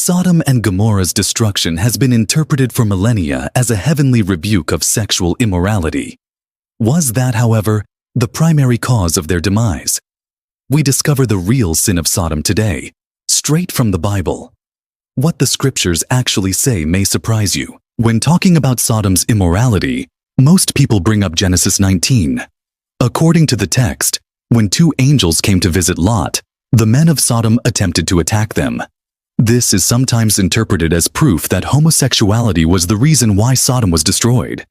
Sodom and Gomorrah's destruction has been interpreted for millennia as a heavenly rebuke of sexual immorality. Was that, however, the primary cause of their demise? We discover the real sin of Sodom today, straight from the Bible. What the scriptures actually say may surprise you. When talking about Sodom's immorality, most people bring up Genesis 19. According to the text, when two angels came to visit Lot, the men of Sodom attempted to attack them. This is sometimes interpreted as proof that homosexuality was the reason why Sodom was destroyed.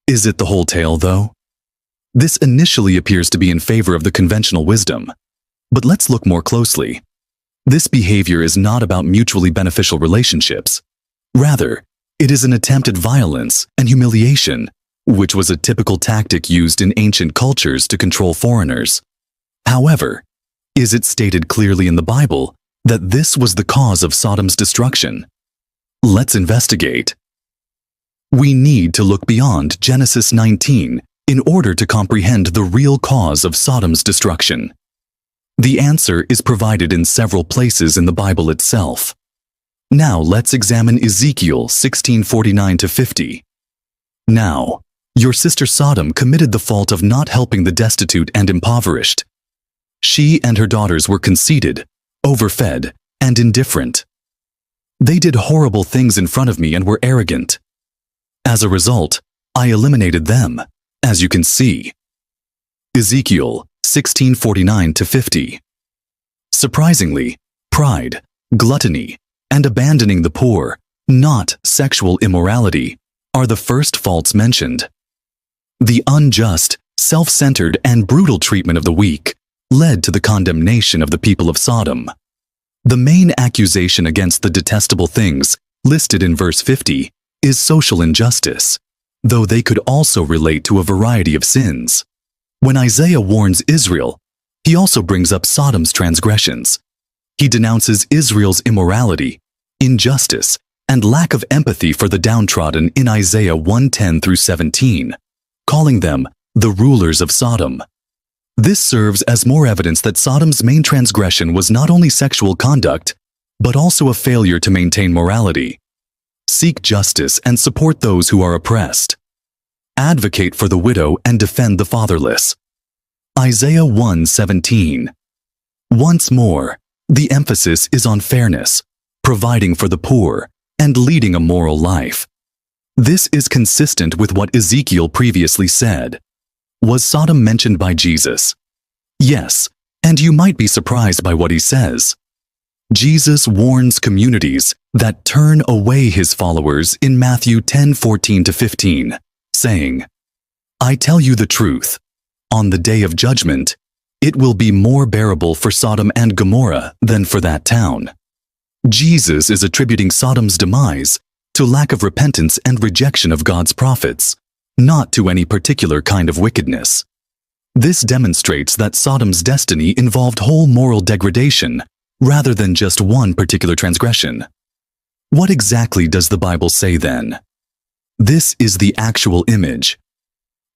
Is it the whole tale, though? This initially appears to be in favor of the conventional wisdom. But let's look more closely. This behavior is not about mutually beneficial relationships. Rather, it is an attempt at violence and humiliation, which was a typical tactic used in ancient cultures to control foreigners. However, is it stated clearly in the Bible that this was the cause of Sodom's destruction? Let's investigate. We need to look beyond Genesis 19 in order to comprehend the real cause of Sodom's destruction. The answer is provided in several places in the Bible itself. Now let's examine Ezekiel 16:49-50. Now, your sister Sodom committed the fault of not helping the destitute and impoverished. She and her daughters were conceited, overfed, and indifferent. They did horrible things in front of me and were arrogant. As a result, I eliminated them, as you can see. Ezekiel 16:49-50. Surprisingly, pride, gluttony, and abandoning the poor, not sexual immorality, are the first faults mentioned. The unjust, self-centered, and brutal treatment of the weak led to the condemnation of the people of Sodom. The main accusation against the detestable things listed in verse 50 is social injustice, though they could also relate to a variety of sins. When Isaiah warns Israel, he also brings up Sodom's transgressions. He denounces Israel's immorality, injustice, and lack of empathy for the downtrodden in Isaiah 1:10-17, calling them the rulers of Sodom. This serves as more evidence that Sodom's main transgression was not only sexual conduct, but also a failure to maintain morality. Seek justice and support those who are oppressed. Advocate for the widow and defend the fatherless. Isaiah 1:17. Once more, the emphasis is on fairness, providing for the poor, and leading a moral life. This is consistent with what Ezekiel previously said. Was Sodom mentioned by Jesus? Yes, and you might be surprised by what he says. Jesus warns communities that turn away his followers in Matthew 10:14-15, saying, "I tell you the truth, on the day of judgment, it will be more bearable for Sodom and Gomorrah than for that town." Jesus is attributing Sodom's demise to lack of repentance and rejection of God's prophets, not to any particular kind of wickedness. This demonstrates that Sodom's destiny involved whole moral degradation rather than just one particular transgression. What exactly does the Bible say then? This is the actual image.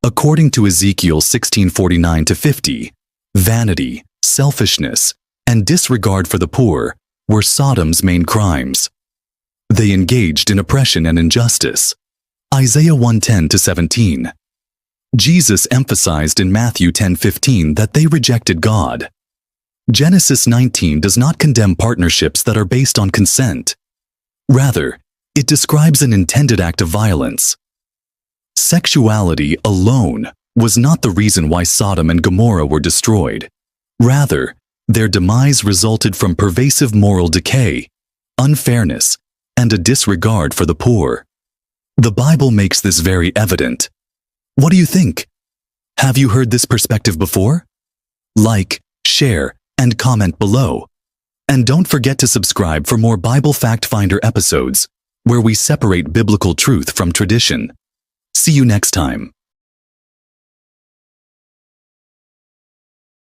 According to Ezekiel 16:49-50, vanity, selfishness, and disregard for the poor were Sodom's main crimes. They engaged in oppression and injustice. Isaiah 1:10-17. Jesus emphasized in Matthew 10:15 that they rejected God. Genesis 19 does not condemn partnerships that are based on consent. Rather, it describes an intended act of violence. Sexuality alone was not the reason why Sodom and Gomorrah were destroyed. Rather, their demise resulted from pervasive moral decay, unfairness, and a disregard for the poor. The Bible makes this very evident. What do you think? Have you heard this perspective before? Like, share, and comment below. And don't forget to subscribe for more Bible Fact Finder episodes, where we separate biblical truth from tradition. See you next time.